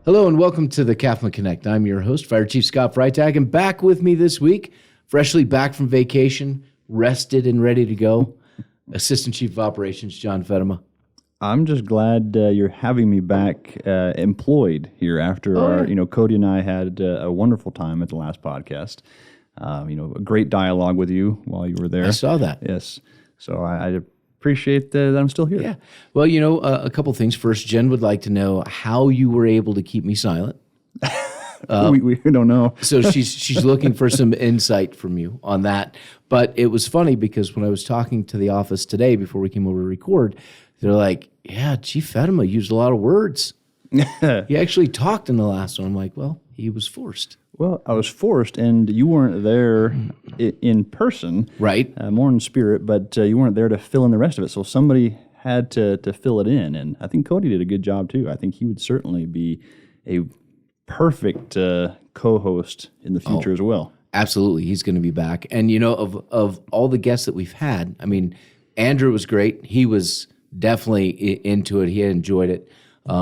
Hello and welcome to the CAFMA Connect. I'm your host, Fire Chief Scott Freitag, and back with me this week, freshly back from vacation, rested and ready to go, Assistant Chief of Operations, John Feddema. I'm just glad you're having me back employed here after Cody and I had a wonderful time at the last podcast. A great dialogue with you while you were there. I saw that. Yes. So I appreciate that I'm still here. Yeah. Well, a couple things. First, Jen would like to know how you were able to keep me silent. We don't know. So she's looking for some insight from you on that. But it was funny because when I was talking to the office today before we came over to record, they're like, yeah, Chief Feddema used a lot of words. He actually talked in the last one. I'm like, well, he was forced. Well, I was forced, and you weren't there in person. Right. More in spirit, but you weren't there to fill in the rest of it. So somebody had to fill it in, and I think Cody did a good job, too. I think he would certainly be a perfect co-host in the future as well. Absolutely. He's going to be back. And, of all the guests that we've had, I mean, Andrew was great. He was definitely into it. He had enjoyed it.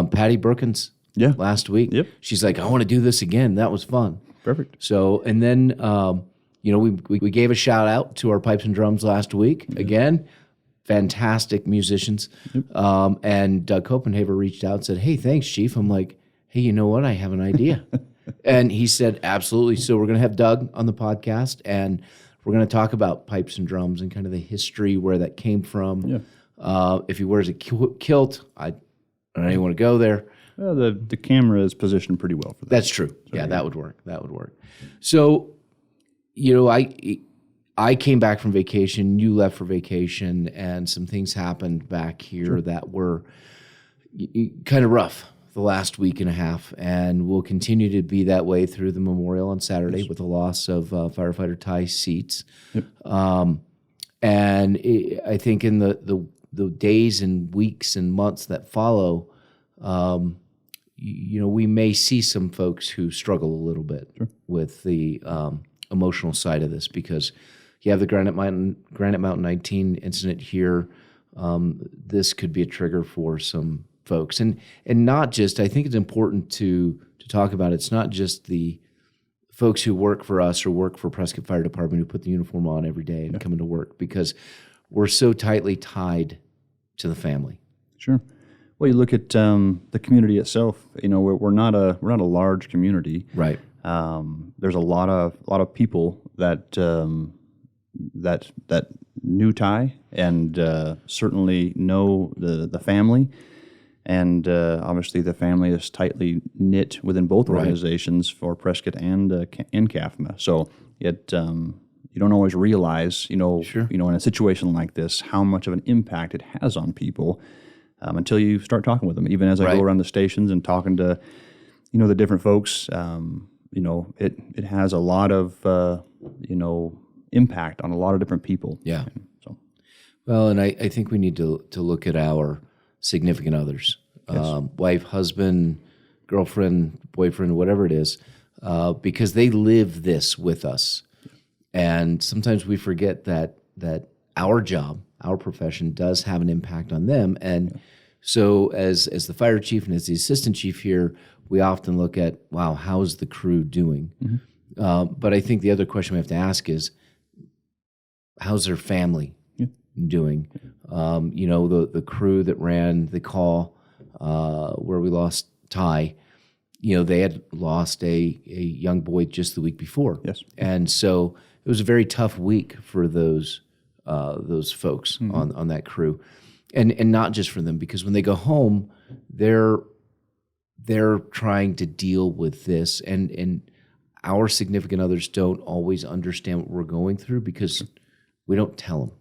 Patty Brookins last week. Yep. She's like, I want to do this again. That was fun. Perfect. So, and then, we gave a shout out to our pipes and drums last week. Yeah. Again, fantastic musicians. Yep. And Doug Copenhaver reached out and said, hey, thanks, Chief. I'm like, hey, you know what? I have an idea. And he said, absolutely. So we're going to have Doug on the podcast, and we're going to talk about pipes and drums and kind of the history, where that came from. Yeah. If he wears a kilt, I don't even want to go there. Well, the camera is positioned pretty well for that. That's true. So, yeah, that would work. So, I came back from vacation. You left for vacation, and some things happened back here that were kind of rough the last week and a half, and will continue to be that way through the memorial on Saturday with the loss of firefighter Ty Seats. Yep. And I think in the days and weeks and months that follow, we may see some folks who struggle a little bit with the emotional side of this, because you have the Granite Mountain 19 incident here. This could be a trigger for some folks, and not just. I think it's important to talk about. It's not just the folks who work for us or work for Prescott Fire Department who put the uniform on every day and come into work, because we're so tightly tied to the family. Sure. Well, you look at the community itself. We're not a large community. Right. There's a lot of people that knew Ty and certainly know the family, and obviously the family is tightly knit within both organizations for Prescott and CAFMA. So it you don't always realize, in a situation like this, how much of an impact it has on people until you start talking with them. Even as I go around the stations and talking to, the different folks, it has a lot of, impact on a lot of different people. Yeah. Well, and I think we need to look at our significant others, wife, husband, girlfriend, boyfriend, whatever it is, because they live this with us. And sometimes we forget that our job, our profession, does have an impact on them. And so as the fire chief and as the assistant chief here, we often look at, wow, how's the crew doing? Mm-hmm. But I think the other question we have to ask is, how's their family doing? The crew that ran the call where we lost Ty, they had lost a young boy just the week before. Yes. And so it was a very tough week for those folks on that crew, and not just for them, because when they go home, they're trying to deal with this, and our significant others don't always understand what we're going through because we don't tell them.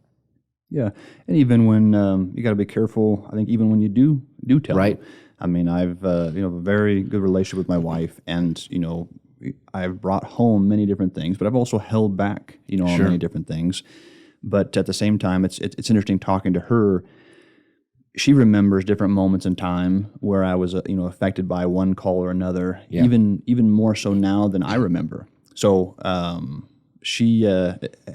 Yeah, and even when you got to be careful. I think even when you do tell them. I mean, I've a very good relationship with my wife, and I've brought home many different things, but I've also held back on many different things. But at the same time, it's interesting talking to her. She remembers different moments in time where I was affected by one call or another, even more so now than I remember. So she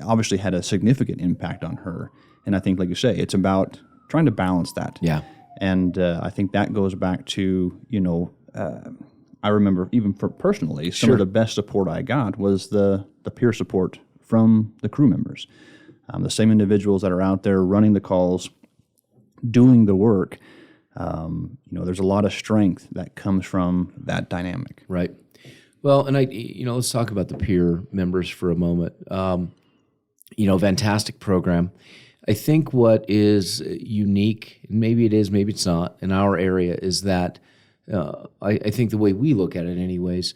obviously had a significant impact on her. And I think, like you say, it's about trying to balance that. Yeah. And I think that goes back to, I remember even for personally, some of the best support I got was the peer support from the crew members. The same individuals that are out there running the calls, doing the work. There's a lot of strength that comes from that dynamic. Right. Well, and let's talk about the peer members for a moment. Fantastic program. I think what is unique, and maybe it is, maybe it's not, in our area is that I think the way we look at it anyways,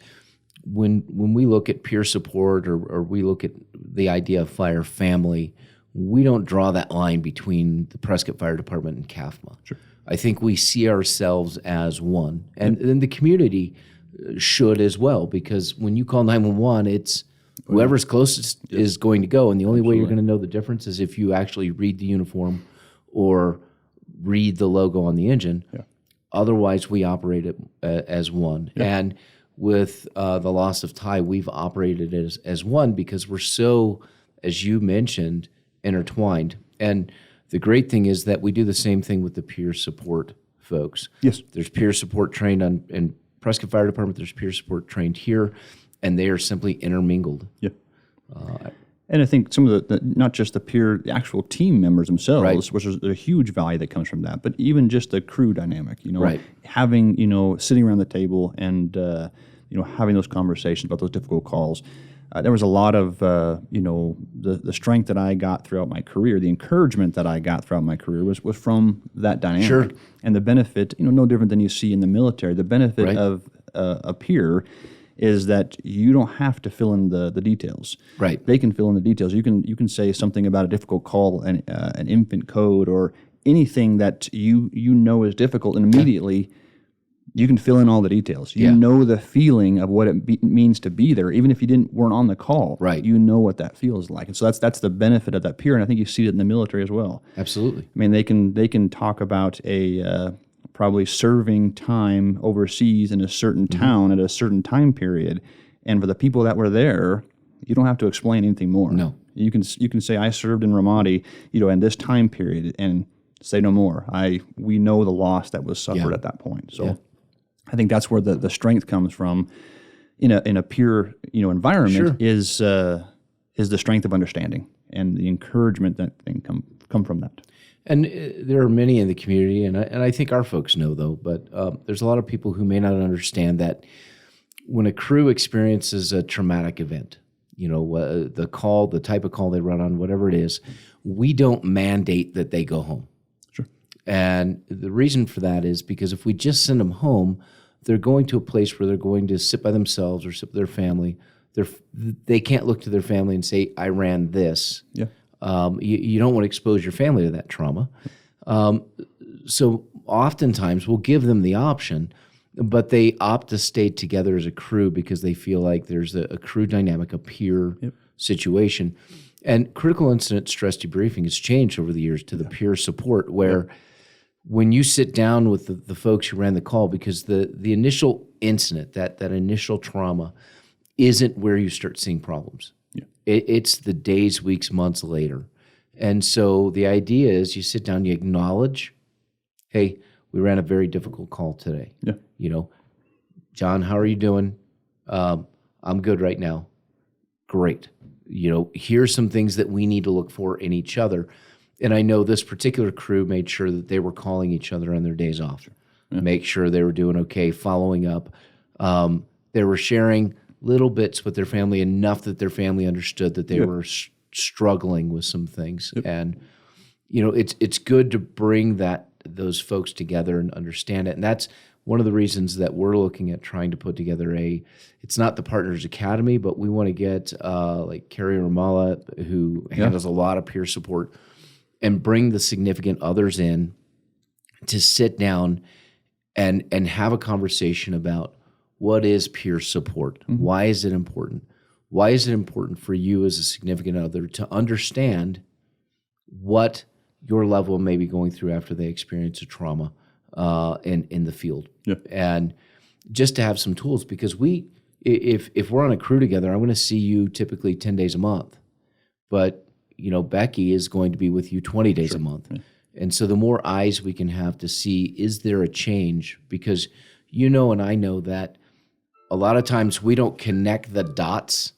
when we look at peer support or we look at the idea of fire family, we don't draw that line between the Prescott Fire Department and CAFMA. Sure. I think we see ourselves as one. And then the community should as well, because when you call 911, it's whoever's closest is going to go. And the only way you're going to know the difference is if you actually read the uniform or read the logo on the engine. Yeah. Otherwise, we operate it as one. Yeah. And with the loss of Ty, we've operated as one because we're so, as you mentioned, intertwined. And the great thing is that we do the same thing with the peer support folks. Yes. There's peer support trained in Prescott Fire Department. There's peer support trained here, and they are simply intermingled. Yeah. And I think some of the not just the actual team members themselves, right, which is a huge value that comes from that, but even just the crew dynamic, right, having, sitting around the table and, having those conversations about those difficult calls. There was a lot of, the strength that I got throughout my career, the encouragement that I got throughout my career was from that dynamic. Sure. And the benefit, no different than you see in the military, the benefit right, of a peer is that you don't have to fill in the details. Right. They can fill in the details. You can say something about a difficult call, an infant code, or anything that you know is difficult, and immediately you can fill in all the details. You know the feeling of what it means to be there, even if you weren't on the call. Right. You know what that feels like, and so that's the benefit of that peer. And I think you see it in the military as well. Absolutely. I mean, they can talk about a probably serving time overseas in a certain town at a certain time period, and for the people that were there, you don't have to explain anything more. No. You can say I served in Ramadi, in this time period, and say no more. We know the loss that was suffered at that point. So I think that's where the strength comes from in a peer environment. Sure. is the strength of understanding and the encouragement that can come from that. And there are many in the community, and I think our folks know, though, but there's a lot of people who may not understand that when a crew experiences a traumatic event, the call, the type of call they run on, whatever it is, we don't mandate that they go home. Sure. And the reason for that is because if we just send them home, they're going to a place where they're going to sit by themselves or sit with their family. They can't look to their family and say, I ran this. Yeah. You don't want to expose your family to that trauma. So oftentimes we'll give them the option, but they opt to stay together as a crew because they feel like there's a crew dynamic, a peer situation. And critical incident stress debriefing has changed over the years to the peer support where when you sit down with the folks who ran the call, because the initial incident, that initial trauma isn't where you start seeing problems. It's the days, weeks, months later. And so the idea is you sit down, you acknowledge, hey, we ran a very difficult call today. Yeah. John, how are you doing? I'm good right now. Great. Here's some things that we need to look for in each other. And I know this particular crew made sure that they were calling each other on their days off. Make sure they were doing okay, following up. They were sharing little bits with their family, enough that their family understood that they were struggling with some things. And, it's good to bring those folks together and understand it. And that's one of the reasons that we're looking at trying to put together it's not the Partners Academy, but we want to get like Carrie Ramallah, who handles a lot of peer support, and bring the significant others in to sit down and have a conversation about what is peer support? Mm-hmm. Why is it important? Why is it important for you as a significant other to understand what your loved one may be going through after they experience a trauma in the field? Yeah. And just to have some tools, because if we're on a crew together, I'm going to see you typically 10 days a month, but Becky is going to be with you 20 days a month. Yeah. And so the more eyes we can have to see, is there a change? Because and I know that a lot of times we don't connect the dots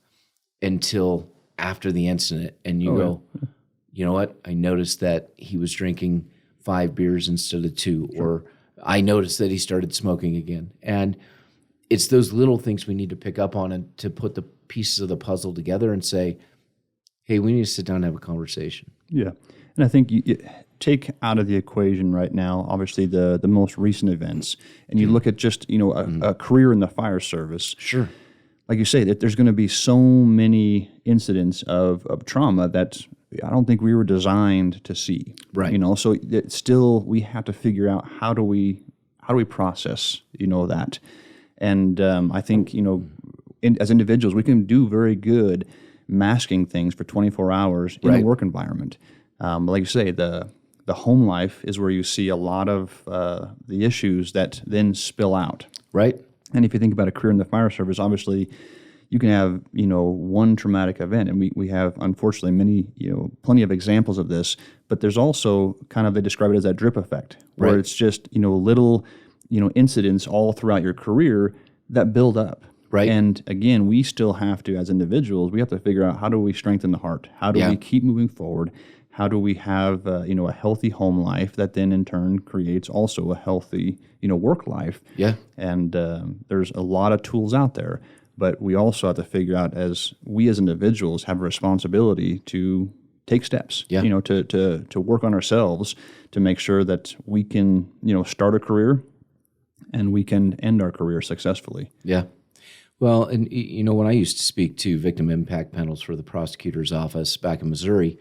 until after the incident, and you go, you know what? I noticed that he was drinking 5 beers instead of 2, or I noticed that he started smoking again. And it's those little things we need to pick up on and to put the pieces of the puzzle together and say, hey, we need to sit down and have a conversation. Yeah. And I think you take out of the equation right now, obviously, the most recent events, and you look at just, a career in the fire service. Sure. Like you say, that there's going to be so many incidents of trauma that I don't think we were designed to see. Right. So still we have to figure out how do we process, that. And I think, as individuals, we can do very good masking things for 24 hours in a work environment. But like you say, the home life is where you see a lot of the issues that then spill out. Right. And if you think about a career in the fire service, obviously you can have, one traumatic event. And we have, unfortunately, many, plenty of examples of this. But there's also kind of, they describe it as that drip effect, where it's just, little, incidents all throughout your career that build up. Right. And again, we still have to, as individuals, we have to figure out how do we strengthen the heart? How do we keep moving forward? How do we have, a healthy home life that then in turn creates also a healthy, work life? Yeah. And there's a lot of tools out there, but we also have to figure out as individuals have a responsibility to take steps, to work on ourselves to make sure that we can, start a career and we can end our career successfully. Yeah. Well, and when I used to speak to victim impact panels for the prosecutor's office back in Missouri,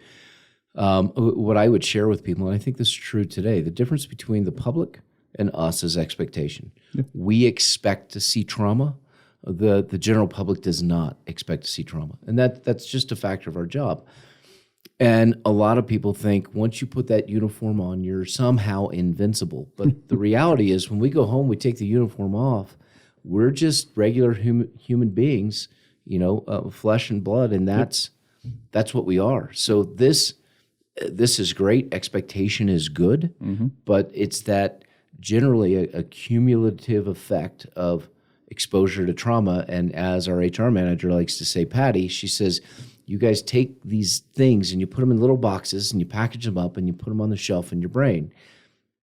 what I would share with people, and I think this is true today, the difference between the public and us is expectation. Yeah. We expect to see trauma. The general public does not expect to see trauma. And that's just a factor of our job. And a lot of people think once you put that uniform on, you're somehow invincible. But the reality is when we go home, we take the uniform off, we're just regular human beings, flesh and blood, and that's what we are. So this is great. Expectation is good, but it's that generally a cumulative effect of exposure to trauma. And as our HR manager likes to say, Patty, she says, you guys take these things and you put them in little boxes and you package them up and you put them on the shelf in your brain.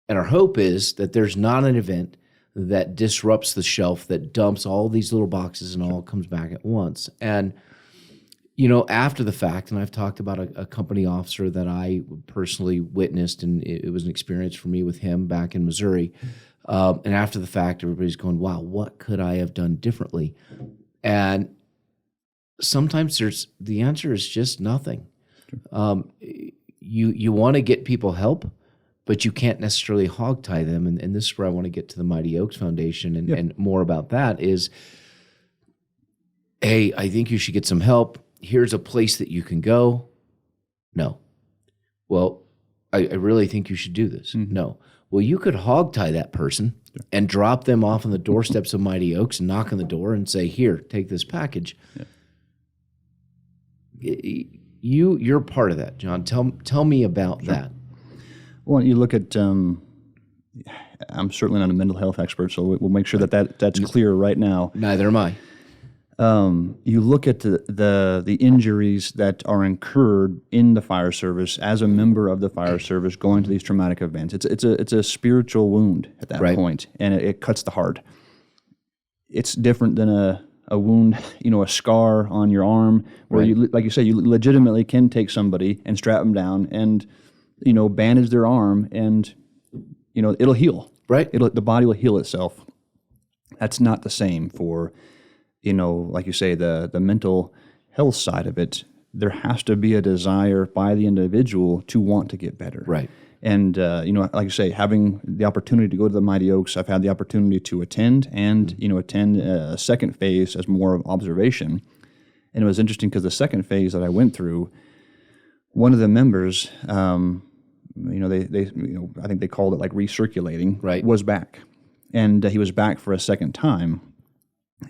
And our hope is that there's not an event that disrupts the shelf, that dumps all these little boxes and all comes back at once. And after the fact, and I've talked about a company officer that I personally witnessed, and it was an experience for me with him back in Missouri. And after the fact, everybody's going, wow, what could I have done differently? And sometimes the answer is just nothing. You want to get people help, but you can't necessarily hogtie them. And this is where I want to get to the Mighty Oaks Foundation and more about that is, hey, I think you should get some help. Here's a place that you can go. No. Well, I really think you should do this. No. Well, you could hogtie that person and drop them off on the doorsteps of Mighty Oaks and knock on the door and say, here, take this package. You're part of that, John. Tell me about that. Well, you look at, I'm certainly not a mental health expert, so we'll make sure that's clear right now. Neither am I. You look at the injuries that are incurred in the fire service as a member of the fire service going to these traumatic events. It's a spiritual wound at that point, and it cuts the heart. It's different than a wound, a scar on your arm, where you, like you say, you legitimately can take somebody and strap them down and bandage their arm, and it'll heal. Right. The body will heal itself. That's not the same for like you say, the mental health side of it. There has to be a desire by the individual to want to get better. Right. And, like you say, having the opportunity to go to the Mighty Oaks, I've had the opportunity to attend and, attend a second phase as more of observation. And it was interesting because the second phase that I went through, one of the members, they I think they called it like recirculating, was back. And he was back for a second time.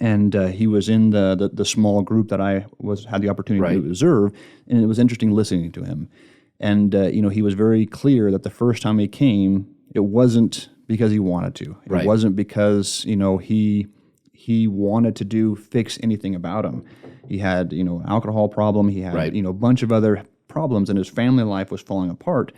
And he was in the small group that I had the opportunity to observe, and it was interesting listening to him. And he was very clear that the first time he came, it wasn't because he wanted to. It wasn't because he he wanted to fix anything about him. He had, an alcohol problem. He had, Right. a bunch of other problems, and his family life was falling apart.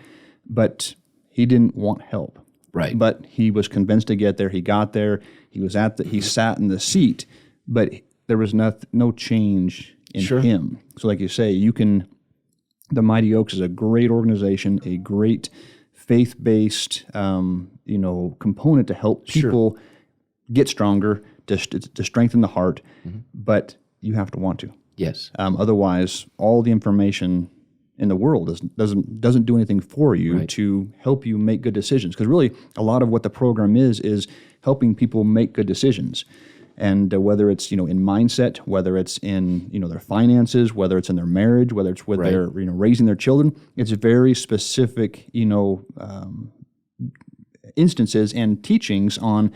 But he didn't want help. Right. But he was convinced to get there. He got there. He sat in the seat, but there was no change in him. So like you say, the Mighty Oaks is a great organization, a great faith-based, component to help people get stronger, to strengthen the heart, but you have to want to. Yes. Otherwise, all the information in the world doesn't do anything for you to help you make good decisions. Because really, a lot of what the program is helping people make good decisions. And whether it's in mindset, whether it's in their finances, whether it's in their marriage, whether it's with their raising their children, it's very specific instances and teachings on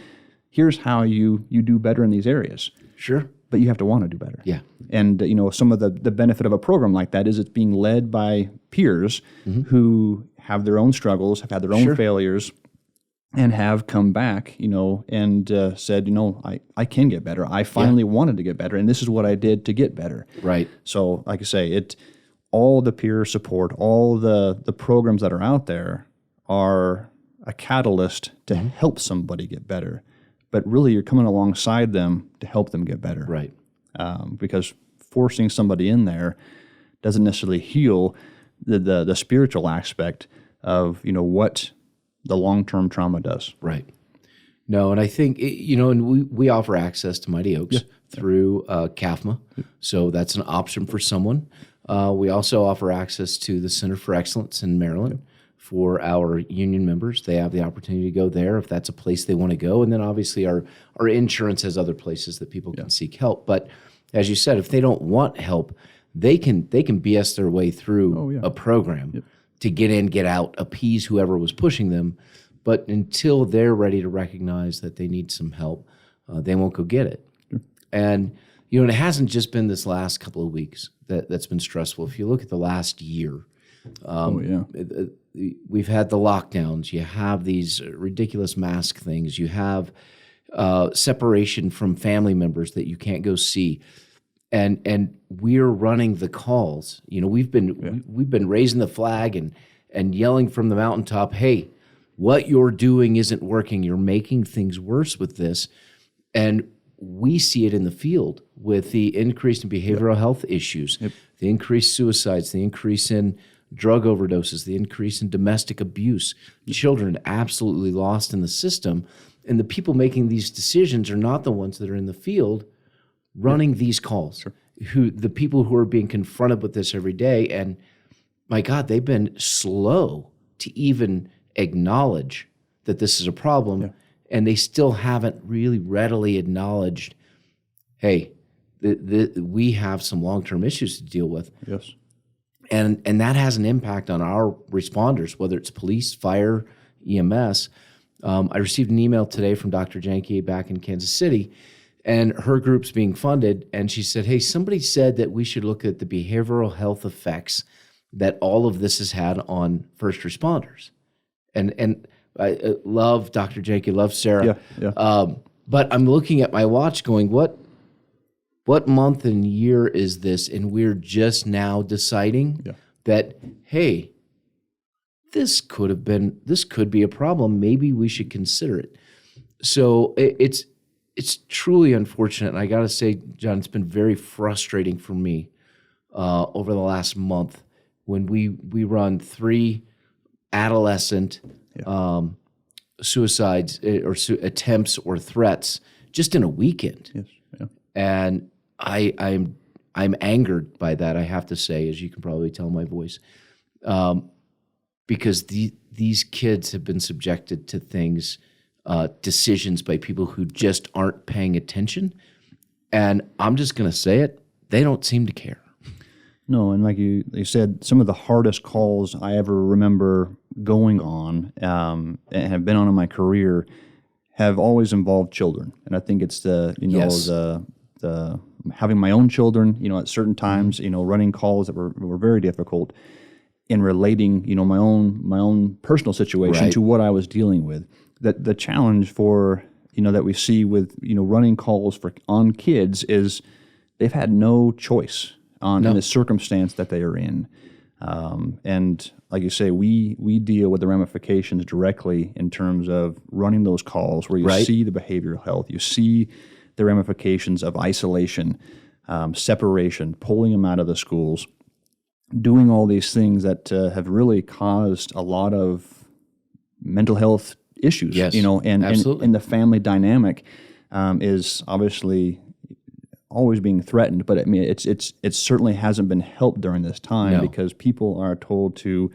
here's how you do better in these areas. Sure. But you have to want to do better. Yeah. And some of the benefit of a program like that is it's being led by peers who have their own struggles, have had their own failures, and have come back, and said, I can get better. I finally wanted to get better, and this is what I did to get better. Right. So, like I say, all the peer support, all the programs that are out there are a catalyst to help somebody get better. But really, you're coming alongside them to help them get better. Right. Because forcing somebody in there doesn't necessarily heal the spiritual aspect of what the long-term trauma does. Right. No, and I think, and we offer access to Mighty Oaks through CAFMA, so that's an option for someone. We also offer access to the Center for Excellence in Maryland for our union members. They have the opportunity to go there if that's a place they want to go. And then obviously our insurance has other places that people can seek help. But as you said, if they don't want help, they can BS their way through a program to get in, get out, appease whoever was pushing them. But until they're ready to recognize that they need some help, they won't go get it. Sure. And, it hasn't just been this last couple of weeks that's been stressful. If you look at the last year, we've had the lockdowns. You have these ridiculous mask things. You have separation from family members that you can't go see. And we're running the calls. We've been raising the flag and yelling from the mountaintop, hey, what you're doing isn't working. You're making things worse with this. And we see it in the field with the increase in behavioral health issues, the increased suicides, the increase in drug overdoses, the increase in domestic abuse, children absolutely lost in the system. And the people making these decisions are not the ones that are in the field running these calls, the people who are being confronted with this every day. And my God, they've been slow to even acknowledge that this is a problem. And they still haven't really readily acknowledged, hey, we have some long-term issues to deal with. Yes. And that has an impact on our responders, whether it's police, fire, EMS. I received an email today from Dr. Janke back in Kansas City, and her group's being funded. And she said, hey, somebody said that we should look at the behavioral health effects that all of this has had on first responders. And I love Dr. Janke, love Sarah. But I'm looking at my watch going, what month and year is this? And we're just now deciding that, hey, this could be a problem. Maybe we should consider it. So it's truly unfortunate. And I got to say, John, it's been very frustrating for me over the last month when we run 3 adolescent suicides or attempts or threats just in a weekend. Yes. Yeah. And I'm angered by that, I have to say, as you can probably tell my voice, because these kids have been subjected to things, decisions by people who just aren't paying attention. And I'm just going to say it, they don't seem to care. No, and like you said, some of the hardest calls I ever remember going on and have been on in my career have always involved children. And I think it's the having my own children, at certain times, running calls that were very difficult in relating, my own personal situation to what I was dealing with. That the challenge for that we see with running calls on kids is they've had no choice in the circumstance that they are in. And like you say, we deal with the ramifications directly in terms of running those calls where you see the behavioral health, you see the ramifications of isolation, separation, pulling them out of the schools, doing all these things that have really caused a lot of mental health issues. Yes, and the family dynamic is obviously always being threatened, but I mean, it certainly hasn't been helped during this time because people are told to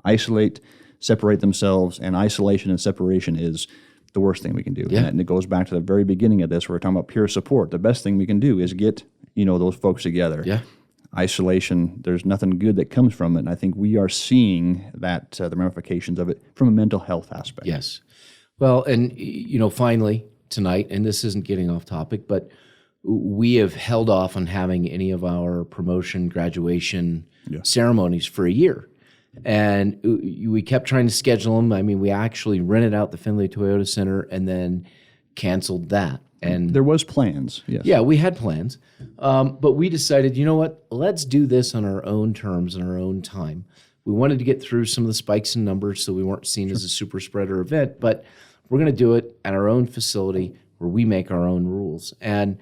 isolate, separate themselves, and isolation and separation is the worst thing we can do. Yeah. And it goes back to the very beginning of this, where we're talking about peer support. The best thing we can do is get those folks together. Yeah. Isolation, there's nothing good that comes from it, and I think we are seeing that the ramifications of it from a mental health aspect. Yes. Well, and finally tonight, and this isn't getting off topic, but we have held off on having any of our promotion, graduation ceremonies for a year. And we kept trying to schedule them. I mean, we actually rented out the Findlay Toyota Center and then canceled that. And there was plans, yes. Yeah, we had plans. But we decided, you know what, let's do this on our own terms and our own time. We wanted to get through some of the spikes in numbers so we weren't seen as a super spreader event, but we're going to do it at our own facility where we make our own rules. And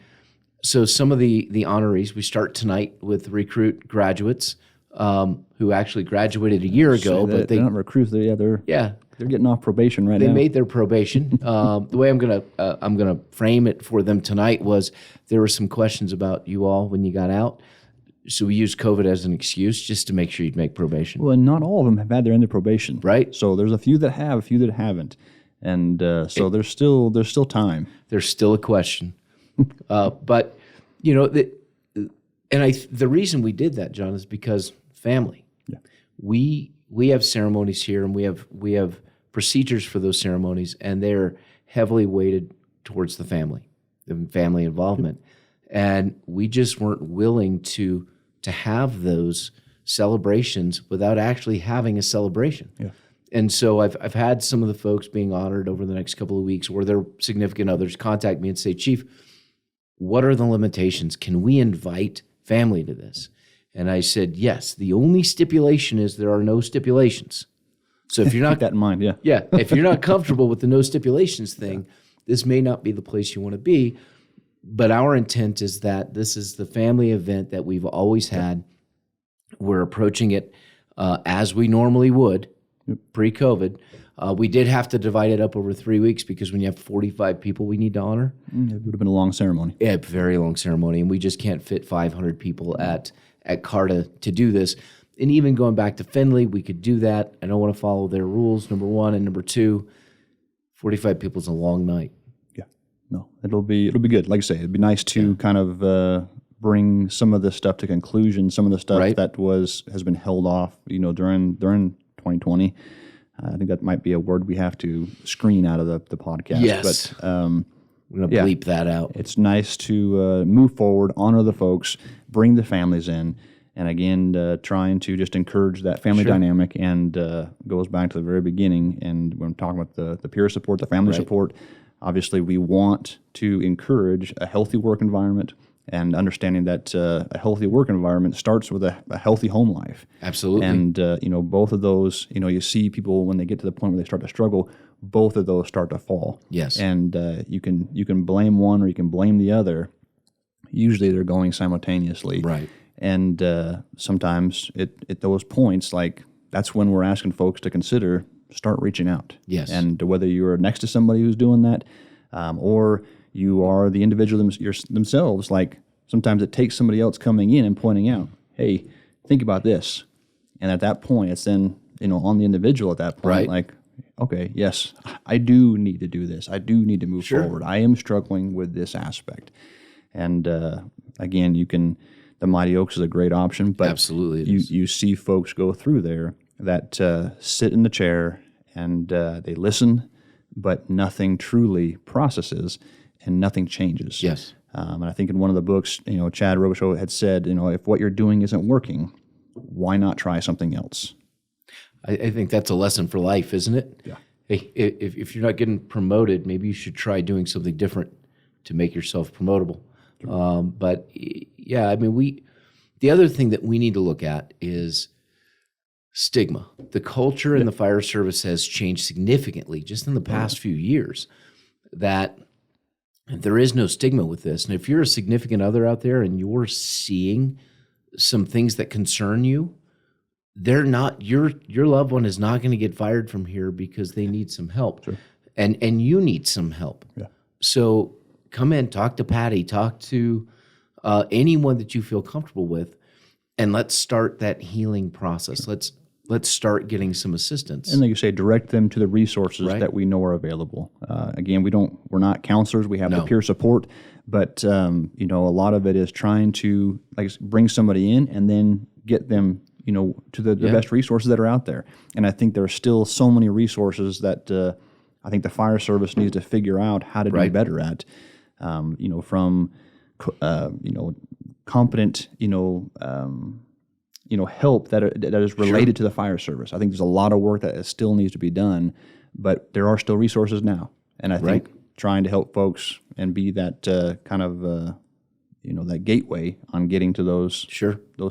so some of the honorees, we start tonight with recruit graduates who actually graduated a year ago. But they're not recruits. They're getting off probation right now. They made their probation. The way I'm gonna frame it for them tonight was there were some questions about you all when you got out. So we used COVID as an excuse just to make sure you'd make probation. Well, and not all of them have had their end of probation. Right. So there's a few that have, a few that haven't. And so there's still time. There's still a question. But, the reason we did that, John, is because family. Yeah. We have ceremonies here, and we have procedures for those ceremonies, and they're heavily weighted towards the family involvement. And we just weren't willing to have those celebrations without actually having a celebration. Yeah. And so I've had some of the folks being honored over the next couple of weeks or their significant others contact me and say, Chief, what are the limitations? Can we invite family to this? And I said, yes. The only stipulation is there are no stipulations. So if you're not keep that in mind, yeah. Yeah, if you're not comfortable with the no stipulations thing, this may not be the place you want to be. But our intent is that this is the family event that we've always had. We're approaching it as we normally would pre-COVID. We did have to divide it up over 3 weeks because when you have 45 people we need to honor. It would have been a long ceremony. Yeah, very long ceremony, and we just can't fit 500 people at Carta to do this. And even going back to Findlay, we could do that. I don't want to follow their rules, number one. And number two, 45 people is a long night. Yeah. No, it'll be good. Like I say, it'd be nice to kind of bring some of this stuff to conclusion, some of the stuff that has been held off, during 2020. I think that might be a word we have to screen out of the podcast. Yes. But we're going to bleep that out. It's nice to move forward, honor the folks, bring the families in, and again, trying to just encourage that family dynamic, and goes back to the very beginning. And when I'm talking about the peer support, the family support, obviously we want to encourage a healthy work environment, and understanding that a healthy work environment starts with a healthy home life. Absolutely. And, both of those, you see people when they get to the point where they start to struggle, both of those start to fall. Yes. And you can blame one or you can blame the other. Usually they're going simultaneously. Right. And sometimes at those points, like that's when we're asking folks to consider start reaching out. Yes. And whether you're next to somebody who's doing that, or you are the individual themselves, like sometimes it takes somebody else coming in and pointing out, hey, think about this. And at that point, it's then, on the individual at that point, like, okay, yes, I do need to do this. I do need to move forward. I am struggling with this aspect. And again, the Mighty Oaks is a great option, but absolutely you see folks go through there that sit in the chair and they listen, but nothing truly processes and nothing changes. Yes. And I think in one of the books, Chad Robichaud had said, if what you're doing isn't working, why not try something else? I think that's a lesson for life, isn't it? Yeah. hey, if you're not getting promoted, maybe you should try doing something different to make yourself promotable. But yeah, I mean, the other thing that we need to look at is stigma. The culture in the fire service has changed significantly just in the past few years, that there is no stigma with this. And if you're a significant other out there and you're seeing some things that concern you, they're not, your loved one is not going to get fired from here because they need some help. Sure. And you need some help. Yeah. So come in, talk to Patty, talk to anyone that you feel comfortable with, and let's start that healing process. Let's start getting some assistance. And like you say, direct them to the resources that we know are available. Again, we're not counselors. We have the peer support, but you know, a lot of it is trying to bring somebody in and then get them, you know, to the best resources that are out there. And I think there are still so many resources that I think the fire service needs to figure out how to do better at. You know, from you know, competent, you know, help that is related to the fire service. I think there's a lot of work that still needs to be done, but there are still resources now. And I think trying to help folks and be that kind of you know, that gateway on getting to those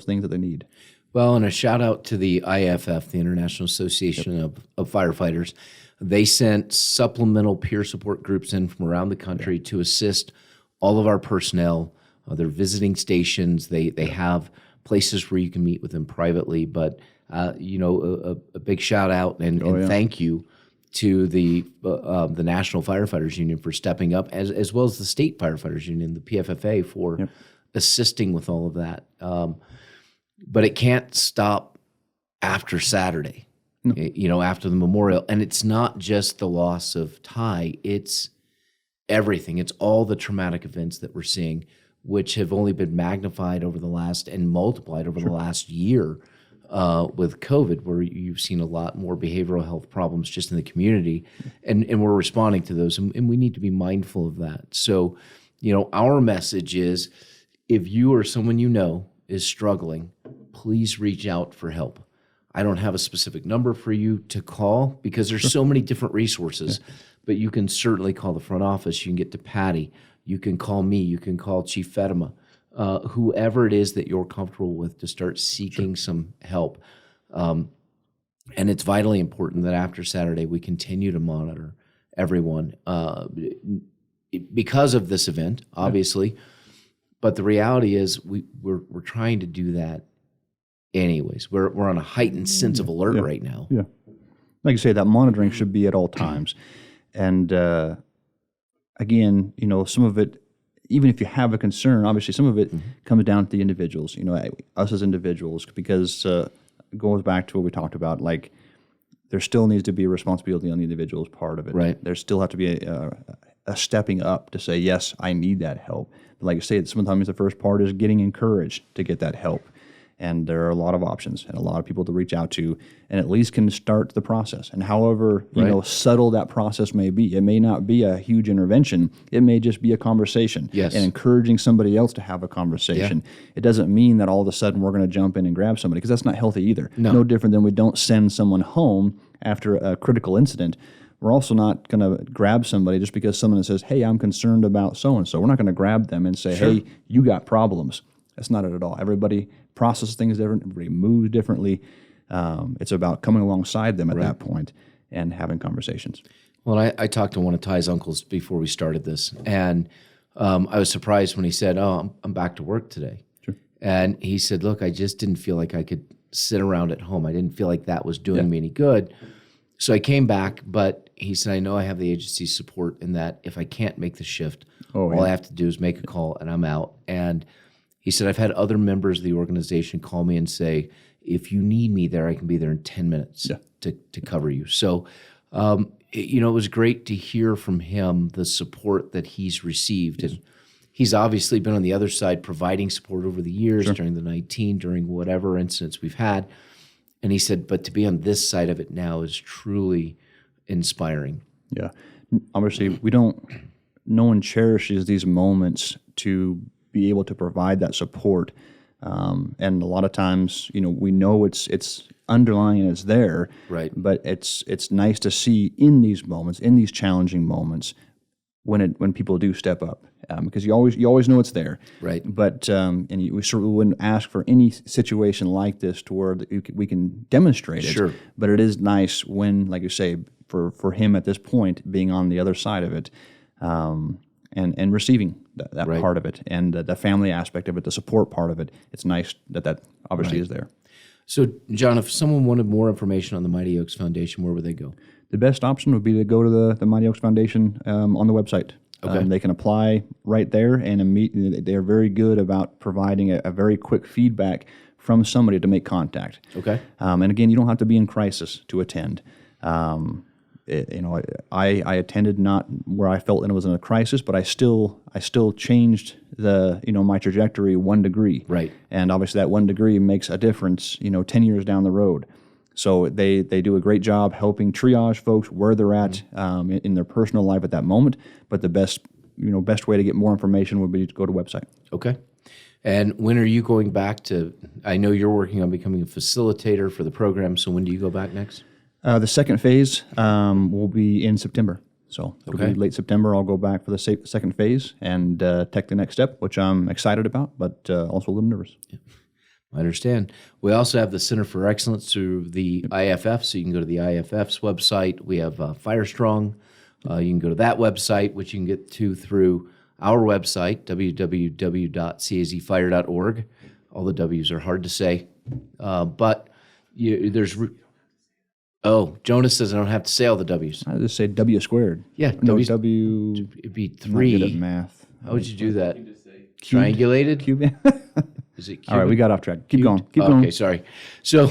things that they need. Well, and a shout out to the IFF, the International Association of Firefighters. They sent supplemental peer support groups in from around the country to assist all of our personnel. They're visiting stations. They have places where you can meet with them privately. But you know, a big shout out and thank you to the National Firefighters Union for stepping up, as well as the State Firefighters Union, the PFFA, for assisting with all of that. But it can't stop after Saturday, you know, after the memorial. And it's not just the loss of Ty, it's everything. It's all the traumatic events that we're seeing, which have only been magnified over the last and multiplied over the last year with COVID, where you've seen a lot more behavioral health problems just in the community. And we're responding to those, and we need to be mindful of that. So, you know, our message is, if you or someone you know is struggling, please reach out for help. I don't have a specific number for you to call because there's so many different resources, but you can certainly call the front office. You can get to Patty. You can call me. You can call Chief Feddema, whoever it is that you're comfortable with, to start seeking some help. And it's vitally important that after Saturday we continue to monitor everyone because of this event, obviously. But the reality is we're trying to do that anyways. We're on a heightened sense of alert right now. Yeah. Like you say, that monitoring should be at all times. And again, you know, some of it, even if you have a concern, obviously some of it comes down to the individuals, you know, us as individuals, because it goes back to what we talked about, like there still needs to be a responsibility on the individual's part of it. Right. There still have to be a stepping up to say, yes, I need that help. But like I say, sometimes the first part is getting encouraged to get that help. And there are a lot of options and a lot of people to reach out to, and at least can start the process. And however, you know, subtle that process may be, it may not be a huge intervention. It may just be a conversation and encouraging somebody else to have a conversation. It doesn't mean that all of a sudden we're going to jump in and grab somebody, because that's not healthy either. No different than we don't send someone home after a critical incident. We're also not going to grab somebody just because someone says, hey, I'm concerned about so-and-so. We're not going to grab them and say, hey, you got problems. That's not it at all. Everybody processes things different. Everybody moves differently. It's about coming alongside them at that point and having conversations. Well, I talked to one of Ty's uncles before we started this, and I was surprised when he said, oh, I'm back to work today. Sure. And he said, look, I just didn't feel like I could sit around at home. I didn't feel like that was doing me any good. So I came back, but he said, I know I have the agency's support in that if I can't make the shift, all I have to do is make a call and I'm out. And he said, I've had other members of the organization call me and say, if you need me there, I can be there in 10 minutes to cover you. So, you know, it was great to hear from him the support that he's received. And he's obviously been on the other side providing support over the years, during the 19, during whatever incidents we've had. And he said, but to be on this side of it now is truly inspiring. Yeah. Obviously, no one cherishes these moments to be able to provide that support And a lot of times, we know it's underlying and it's there. Right. But it's nice to see in these moments, in these challenging moments, when people do step up, because you always know it's there. Right. But we certainly wouldn't ask for any situation like this to where we can demonstrate it. Sure. But it is nice when, like you say, for him at this point being on the other side of it, and receiving that Right. part of it, and the family aspect of it, the support part of it. It's nice that obviously is there. So, John, if someone wanted more information on the Mighty Oaks Foundation, where would they go? The best option would be to go to the Mighty Oaks Foundation on the website. Okay. They can apply right there, and they're very good about providing a very quick feedback from somebody to make contact. Okay. And again, you don't have to be in crisis to attend. I attended not where I felt it was in a crisis, but I still changed my trajectory 1 degree. Right. And obviously that 1 degree makes a difference, 10 years down the road. So they do a great job helping triage folks where they're at in their personal life at that moment. But the best way to get more information would be to go to the website. Okay. And when are you going back to? I know you're working on becoming a facilitator for the program. So when do you go back next? The second phase will be in September. So it'll be late September. I'll go back for the second phase and take the next step, which I'm excited about, but also a little nervous. Yeah. I understand. We also have the Center for Excellence through the IFF, so you can go to the IFF's website. We have Firestrong. You can go to that website, which you can get to through our website, www.cazfire.org. All the W's are hard to say, but there's... Oh, Jonas says I don't have to say all the W's. I just say W squared. Yeah, No, W's, W. it'd be I'm not good at 3. math. How would you do that? Cubed? Triangulated? Cube. Is it All right, we got off track. Keep going. Keep Okay, going. sorry. So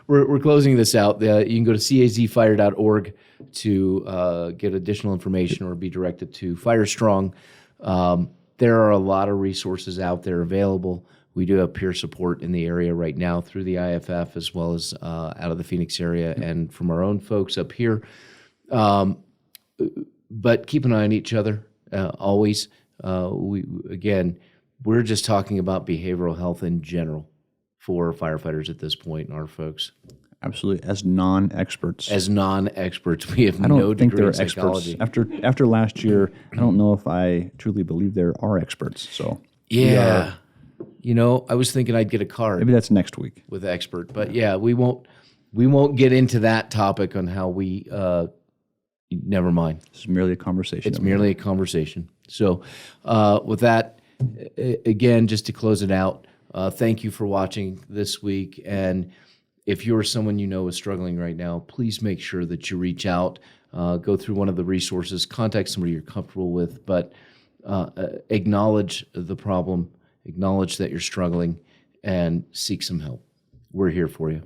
we're closing this out. You can go to cazfire.org to get additional information or be directed to Firestrong. There are a lot of resources out there available. We do have peer support in the area right now through the IFF as well as out of the Phoenix area and from our own folks up here. But keep an eye on each other always. We're just talking about behavioral health in general for firefighters at this point and our folks. Absolutely. As non-experts. We have no degree in psychology. After last year, I don't know if I truly believe there are experts. So yeah. I was thinking I'd get a card. Maybe that's next week with expert, but yeah, we won't get into that topic on how we. Never mind. It's merely a conversation. It's merely a conversation. So, with that, again, just to close it out, thank you for watching this week. And if you're someone is struggling right now, please make sure that you reach out, go through one of the resources, contact somebody you're comfortable with, but acknowledge the problem. Acknowledge that you're struggling and seek some help. We're here for you.